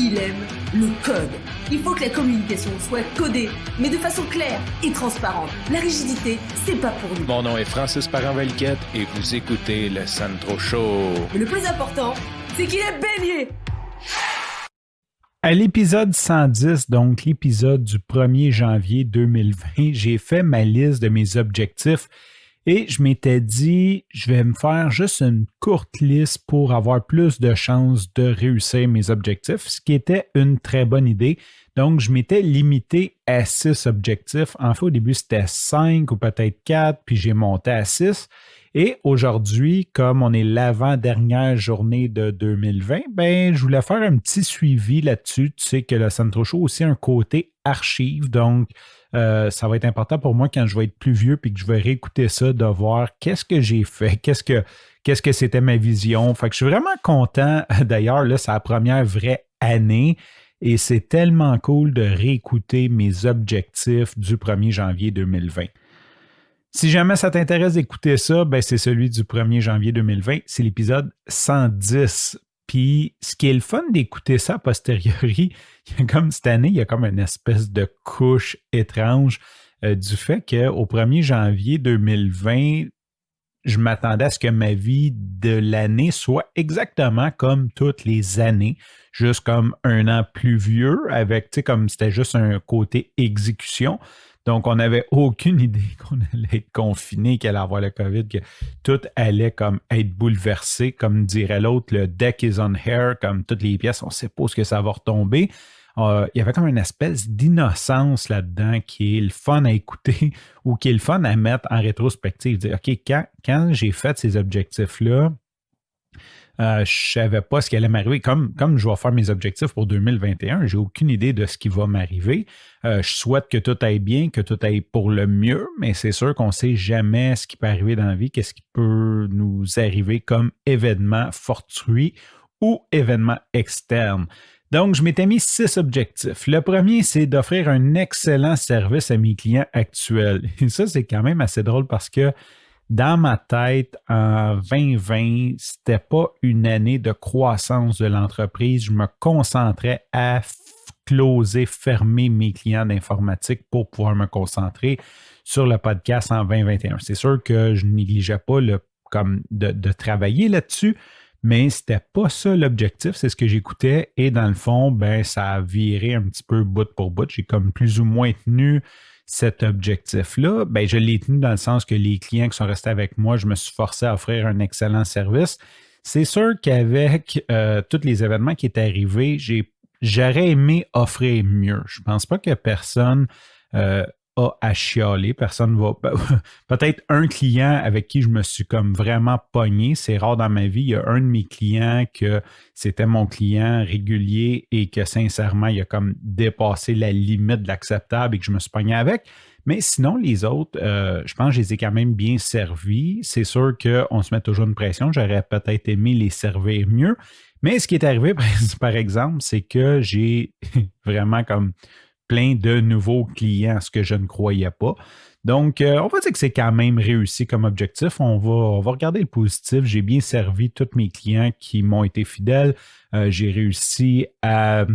il aime le code. Il faut que la communication soit codée, mais de façon claire et transparente. La rigidité, c'est pas pour nous. Mon nom est Francis Parent-Valquette et vous écoutez le Sandro Show. Mais le plus important, c'est qu'il est bélier. À l'épisode 110, donc l'épisode du 1er janvier 2020, j'ai fait ma liste de mes objectifs et je m'étais dit, je vais me faire juste une courte liste pour avoir plus de chances de réussir mes objectifs, ce qui était une très bonne idée. Donc, je m'étais limité à 6 objectifs. En fait, au début, c'était 5 ou peut-être 4, puis j'ai monté à 6. Et aujourd'hui, comme on est l'avant-dernière journée de 2020, je voulais faire un petit suivi là-dessus. Tu sais que le Sandro Show a aussi un côté archive, donc ça va être important pour moi quand je vais être plus vieux puis que je vais réécouter ça, de voir qu'est-ce que j'ai fait, qu'est-ce que c'était ma vision. Fait que je suis vraiment content. D'ailleurs, là, c'est la première vraie année et c'est tellement cool de réécouter mes objectifs du 1er janvier 2020. Si jamais ça t'intéresse d'écouter ça, c'est celui du 1er janvier 2020. C'est l'épisode 110. Puis, ce qui est le fun d'écouter ça a posteriori, comme cette année, il y a comme une espèce de couche étrange du fait qu'au 1er janvier 2020, je m'attendais à ce que ma vie de l'année soit exactement comme toutes les années, juste comme un an plus vieux, avec, tu sais, comme c'était juste un côté exécution. Donc, on n'avait aucune idée qu'on allait être confiné, qu'il allait avoir le COVID, que tout allait comme être bouleversé, comme dirait l'autre, le deck is on air, comme toutes les pièces, on ne sait pas où ce que ça va retomber. Il y avait comme une espèce d'innocence là-dedans qui est le fun à écouter ou qui est le fun à mettre en rétrospective. Dire, OK, quand j'ai fait ces objectifs-là, je ne savais pas ce qui allait m'arriver. Comme je vais faire mes objectifs pour 2021, j'ai aucune idée de ce qui va m'arriver. Je souhaite que tout aille bien, que tout aille pour le mieux, mais c'est sûr qu'on ne sait jamais ce qui peut arriver dans la vie, qu'est-ce qui peut nous arriver comme événement fortuit ou événement externe. Donc, je m'étais mis 6 objectifs. Le premier, c'est d'offrir un excellent service à mes clients actuels. Et ça, c'est quand même assez drôle parce que dans ma tête, en 2020, c'était pas une année de croissance de l'entreprise. Je me concentrais à fermer mes clients d'informatique pour pouvoir me concentrer sur le podcast en 2021. C'est sûr que je ne négligeais pas de travailler là-dessus, mais c'était pas ça l'objectif, c'est ce que j'écoutais. Et dans le fond, ça a viré un petit peu bout pour bout. J'ai comme plus ou moins tenu cet objectif-là. Je l'ai tenu dans le sens que les clients qui sont restés avec moi, je me suis forcé à offrir un excellent service. C'est sûr qu'avec tous les événements qui étaient arrivés, j'aurais aimé offrir mieux. Je ne pense pas que personne a à chialer. Personne va... Peut-être un client avec qui je me suis comme vraiment pogné. C'est rare dans ma vie. Il y a un de mes clients que c'était mon client régulier et que sincèrement, il a comme dépassé la limite de l'acceptable et que je me suis pogné avec. Mais sinon, les autres, je pense que je les ai quand même bien servis. C'est sûr qu'on se met toujours une pression. J'aurais peut-être aimé les servir mieux. Mais ce qui est arrivé, par exemple, c'est que j'ai vraiment comme plein de nouveaux clients, ce que je ne croyais pas. Donc, on va dire que c'est quand même réussi comme objectif. On va regarder le positif. J'ai bien servi tous mes clients qui m'ont été fidèles. J'ai réussi à,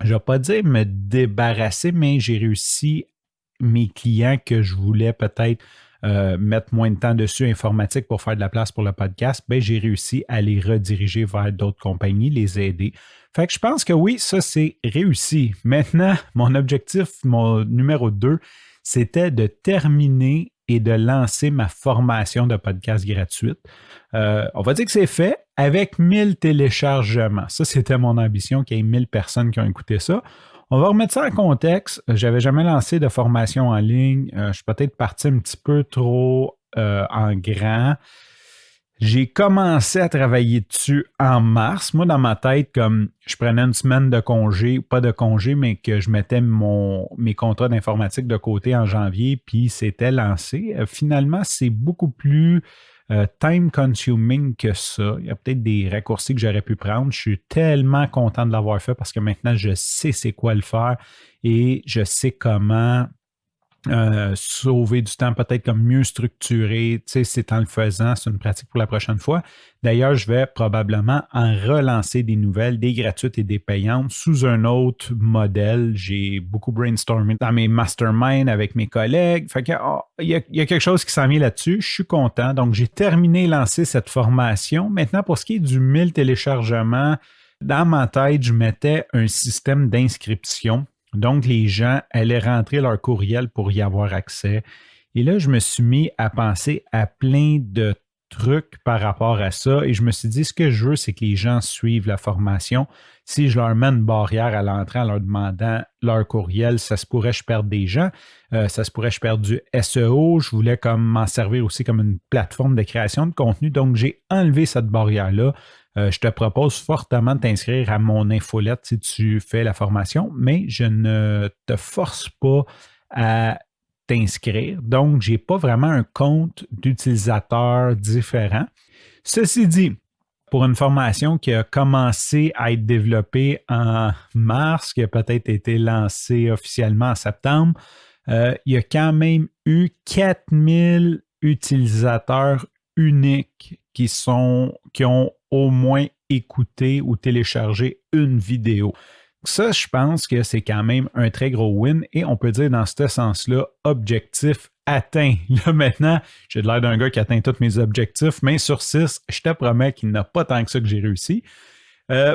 je ne vais pas dire me débarrasser, mais j'ai réussi mes clients que je voulais peut-être mettre moins de temps dessus informatique pour faire de la place pour le podcast, j'ai réussi à les rediriger vers d'autres compagnies, les aider. Fait que je pense que oui, ça c'est réussi. Maintenant, mon objectif, mon numéro 2, c'était de terminer et de lancer ma formation de podcast gratuite. On va dire que c'est fait avec 1000 téléchargements. Ça, c'était mon ambition, qu'il y ait 1000 personnes qui ont écouté ça. On va remettre ça en contexte. Je n'avais jamais lancé de formation en ligne. Je suis peut-être parti un petit peu trop en grand. J'ai commencé à travailler dessus en mars. Moi, dans ma tête, comme je prenais une semaine de congé, pas de congé, mais que je mettais mes contrats d'informatique de côté en janvier, puis c'était lancé. Finalement, c'est beaucoup plus time consuming que ça. Il y a peut-être des raccourcis que j'aurais pu prendre. Je suis tellement content de l'avoir fait parce que maintenant, je sais c'est quoi le faire et je sais comment sauver du temps, peut-être comme mieux structuré, tu sais, c'est en le faisant, c'est une pratique pour la prochaine fois. D'ailleurs, je vais probablement en relancer des nouvelles, des gratuites et des payantes sous un autre modèle. J'ai beaucoup brainstormé dans mes masterminds avec mes collègues. Fait que, il y a quelque chose qui s'en vient là-dessus. Je suis content. Donc, j'ai terminé de lancer cette formation. Maintenant, pour ce qui est du 1000 téléchargements, dans ma tête, je mettais un système d'inscription. Donc, les gens allaient rentrer leur courriel pour y avoir accès. Et là, je me suis mis à penser à plein de trucs par rapport à ça. Et je me suis dit, ce que je veux, c'est que les gens suivent la formation. Si je leur mets une barrière à l'entrée en leur demandant leur courriel, ça se pourrait que je perde des gens. Ça se pourrait que je perde du SEO. Je voulais comme m'en servir aussi comme une plateforme de création de contenu. Donc, j'ai enlevé cette barrière-là. Je te propose fortement de t'inscrire à mon infolette si tu fais la formation, mais je ne te force pas à t'inscrire. Donc, je n'ai pas vraiment un compte d'utilisateur différent. Ceci dit, pour une formation qui a commencé à être développée en mars, qui a peut-être été lancée officiellement en septembre, il y a quand même eu 4000 utilisateurs uniques qui ont au moins écouté ou téléchargé une vidéo. Ça, je pense que c'est quand même un très gros win et on peut dire dans ce sens-là, objectif atteint. Là, maintenant, j'ai l'air d'un gars qui atteint tous mes objectifs, mais sur 6, je te promets qu'il n'y a pas tant que ça que j'ai réussi.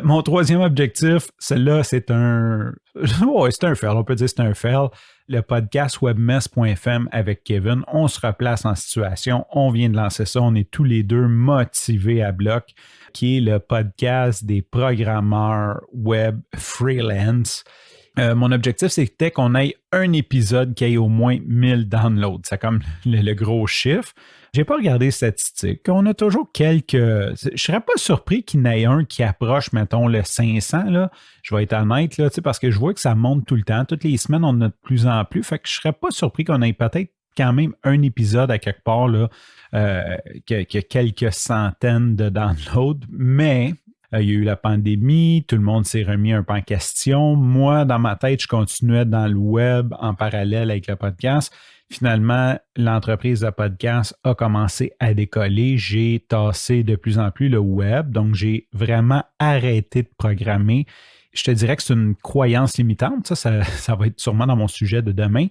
Mon troisième objectif, celle-là, c'est un fail. On peut dire que c'est un fail. Le podcast webmess.fm avec Kevin. On se replace en situation. On vient de lancer ça. On est tous les deux motivés à bloc, qui est le podcast des programmeurs web freelance. Mon objectif, c'était qu'on ait un épisode qui ait au moins 1000 downloads. C'est comme le gros chiffre. J'ai pas regardé les statistiques. On a toujours quelques... Je serais pas surpris qu'il y en ait un qui approche, mettons, le 500. Là. Je vais être honnête, là, parce que je vois que ça monte tout le temps. Toutes les semaines, on en a de plus en plus. Fait que je serais pas surpris qu'on ait peut-être quand même un épisode à quelque part là, qui a quelques centaines de downloads. Mais... il y a eu la pandémie, tout le monde s'est remis un peu en question. Moi, dans ma tête, je continuais dans le web en parallèle avec le podcast. Finalement, l'entreprise de podcast a commencé à décoller. J'ai tassé de plus en plus le web, donc j'ai vraiment arrêté de programmer. Je te dirais que c'est une croyance limitante. Ça va être sûrement dans mon sujet de demain.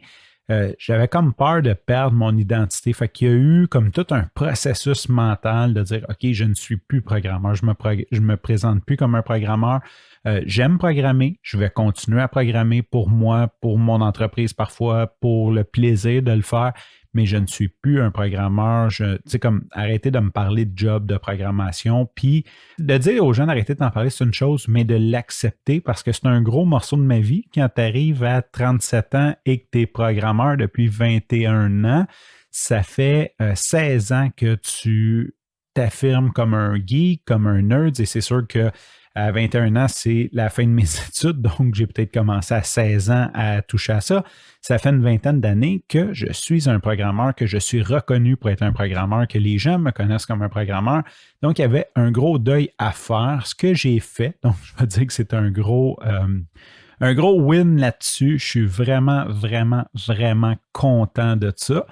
J'avais comme peur de perdre mon identité. Fait qu'il y a eu comme tout un processus mental de dire, OK, je ne suis plus programmeur. Je me présente plus comme un programmeur. J'aime programmer. Je vais continuer à programmer pour moi, pour mon entreprise parfois, pour le plaisir de le faire. Mais je ne suis plus un programmeur. Tu sais, comme arrêter de me parler de job, de programmation. Puis de dire aux gens d'arrêter d'en parler, c'est une chose, mais de l'accepter parce que c'est un gros morceau de ma vie. Quand tu arrives à 37 ans et que tu es programmeur depuis 21 ans, ça fait 16 ans que tu t'affirmes comme un geek, comme un nerd. Et c'est sûr que à 21 ans, c'est la fin de mes études, donc j'ai peut-être commencé à 16 ans à toucher à ça. Ça fait une vingtaine d'années que je suis un programmeur, que je suis reconnu pour être un programmeur, que les gens me connaissent comme un programmeur. Donc, il y avait un gros deuil à faire, ce que j'ai fait. Donc, je vais dire que c'est un gros win là-dessus. Je suis vraiment, vraiment, vraiment content de ça.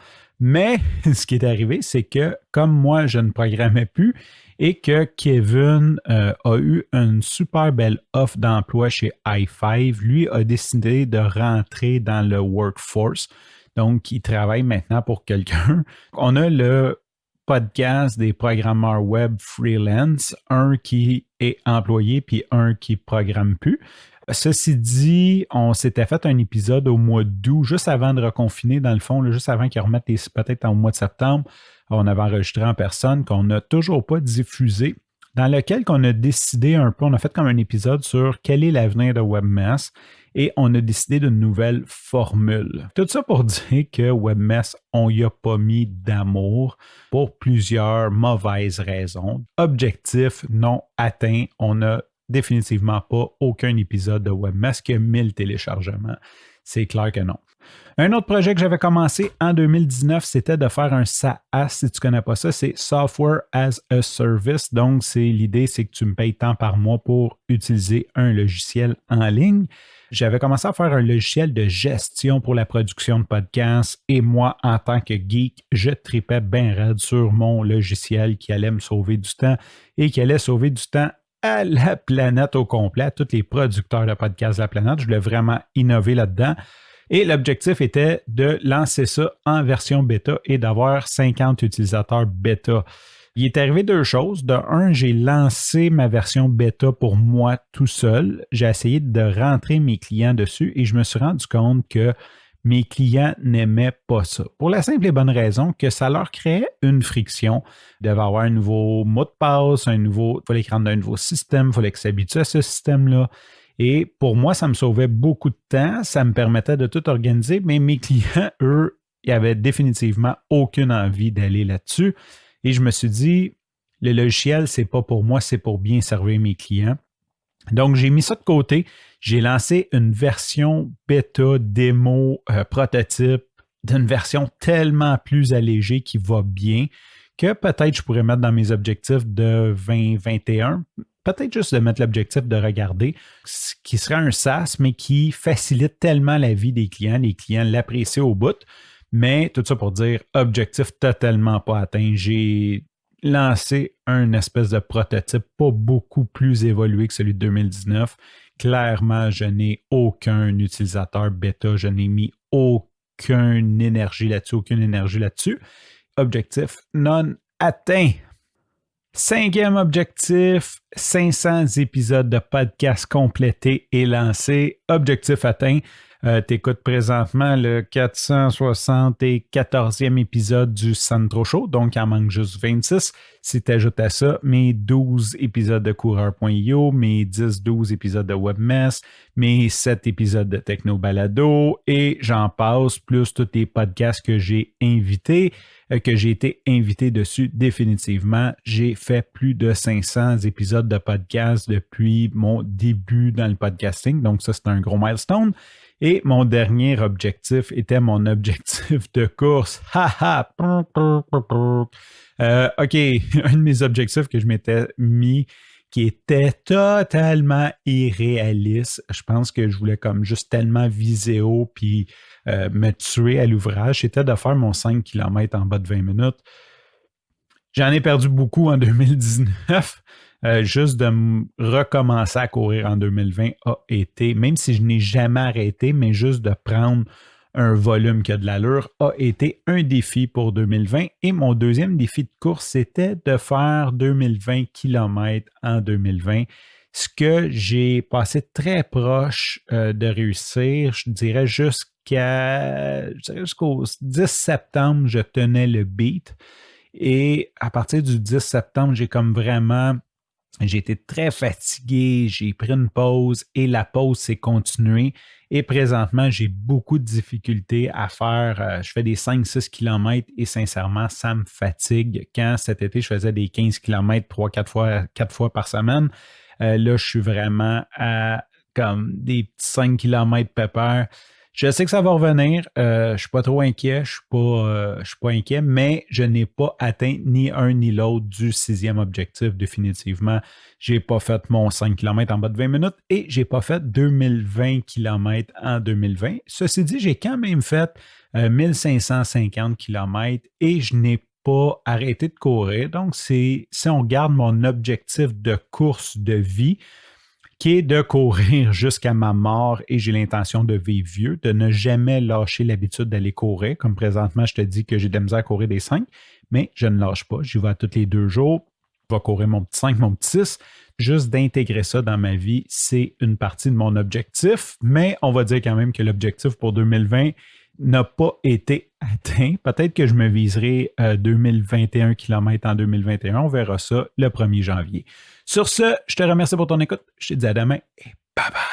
Mais ce qui est arrivé, c'est que comme moi, je ne programmais plus, et que Kevin a eu une super belle offre d'emploi chez i5. Lui a décidé de rentrer dans le workforce. Donc, il travaille maintenant pour quelqu'un. On a le podcast des programmeurs web freelance, un qui est employé puis un qui ne programme plus. Ceci dit, on s'était fait un épisode au mois d'août, juste avant de reconfiner, dans le fond, là, juste avant qu'ils remettent peut-être au mois de septembre. On avait enregistré en personne, qu'on n'a toujours pas diffusé, dans lequel on a décidé un peu, on a fait comme un épisode sur quel est l'avenir de Webmess et on a décidé d'une nouvelle formule. Tout ça pour dire que Webmess, on n'y a pas mis d'amour pour plusieurs mauvaises raisons. Objectif non atteint, on n'a définitivement pas aucun épisode de Webmess qui a 1000 téléchargements. C'est clair que non. Un autre projet que j'avais commencé en 2019, c'était de faire un SaaS. Si tu ne connais pas ça, c'est Software as a Service. Donc, l'idée, c'est que tu me payes tant par mois pour utiliser un logiciel en ligne. J'avais commencé à faire un logiciel de gestion pour la production de podcasts et moi, en tant que geek, je tripais bien raide sur mon logiciel qui allait me sauver du temps et qui allait sauver du temps à la planète au complet, à tous les producteurs de podcasts de la planète. Je voulais vraiment innover là-dedans. Et l'objectif était de lancer ça en version bêta et d'avoir 50 utilisateurs bêta. Il est arrivé deux choses. De un, j'ai lancé ma version bêta pour moi tout seul. J'ai essayé de rentrer mes clients dessus et je me suis rendu compte que mes clients n'aimaient pas ça. Pour la simple et bonne raison que ça leur créait une friction. Il devait avoir un nouveau mot de passe, il fallait qu'ils rentrent dans un nouveau système, il fallait qu'ils s'habituent à ce système-là. Et pour moi, ça me sauvait beaucoup de temps, ça me permettait de tout organiser, mais mes clients, eux, ils avaient définitivement aucune envie d'aller là-dessus. Et je me suis dit, le logiciel, c'est pas pour moi, c'est pour bien servir mes clients. Donc, j'ai mis ça de côté. J'ai lancé une version bêta, démo, prototype, d'une version tellement plus allégée qui va bien que peut-être je pourrais mettre dans mes objectifs de 2021. Peut-être juste de mettre l'objectif de regarder ce qui serait un SaaS, mais qui facilite tellement la vie des clients. Les clients l'apprécient au bout. Mais tout ça pour dire, objectif totalement pas atteint. J'ai lancé un espèce de prototype pas beaucoup plus évolué que celui de 2019. Clairement, je n'ai aucun utilisateur bêta. Je n'ai mis aucune énergie là-dessus. Objectif non atteint. 5e objectif, 500 épisodes de podcast complétés et lancés. Objectif atteint. Tu écoutes présentement le 474e épisode du Sandro Show, donc il en manque juste 26. Si tu ajoutes à ça mes 12 épisodes de Coureur.io, mes 10-12 épisodes de Webmess, mes 7 épisodes de Techno Balado et j'en passe, plus tous les podcasts que j'ai invités, que j'ai été invité dessus définitivement. J'ai fait plus de 500 épisodes de podcast depuis mon début dans le podcasting, donc ça c'est un gros milestone. Et mon dernier objectif était mon objectif de course. OK, un de mes objectifs que je m'étais mis qui était totalement irréaliste. Je pense que je voulais comme juste tellement viser haut puis me tuer à l'ouvrage. C'était de faire mon 5 km en bas de 20 minutes. J'en ai perdu beaucoup en 2019. Juste de recommencer à courir en 2020 a été, même si je n'ai jamais arrêté, mais juste de prendre un volume qui a de l'allure, a été un défi pour 2020. Et mon deuxième défi de course, c'était de faire 2020 km en 2020, ce que j'ai passé très proche de réussir. Je dirais jusqu'au 10 septembre, je tenais le beat. Et à partir du 10 septembre, j'ai été très fatigué, j'ai pris une pause et la pause s'est continuée. Et présentement, j'ai beaucoup de difficultés à faire. Je fais des 5-6 km et sincèrement, ça me fatigue. Quand cet été, je faisais des 15 km 3-4 fois par semaine, là, je suis vraiment à comme des petits 5 km pépère. Je sais que ça va revenir. Je ne suis pas trop inquiet. Je ne suis pas inquiet, mais je n'ai pas atteint ni un ni l'autre du 6e objectif définitivement. Je n'ai pas fait mon 5 km en bas de 20 minutes et je n'ai pas fait 2020 km en 2020. Ceci dit, j'ai quand même fait 1550 km et je n'ai pas arrêté de courir. Donc, si on garde mon objectif de course de vie, qui est de courir jusqu'à ma mort et j'ai l'intention de vivre vieux, de ne jamais lâcher l'habitude d'aller courir. Comme présentement, je te dis que j'ai de la misère à courir des 5, mais je ne lâche pas. J'y vais à tous les 2 jours. Je vais courir mon petit 5, mon petit 6. Juste d'intégrer ça dans ma vie, c'est une partie de mon objectif, mais on va dire quand même que l'objectif pour 2020 n'a pas été atteint. Peut-être que je me viserai 2021 km en 2021. On verra ça le 1er janvier. Sur ce, je te remercie pour ton écoute. Je te dis à demain et bye bye.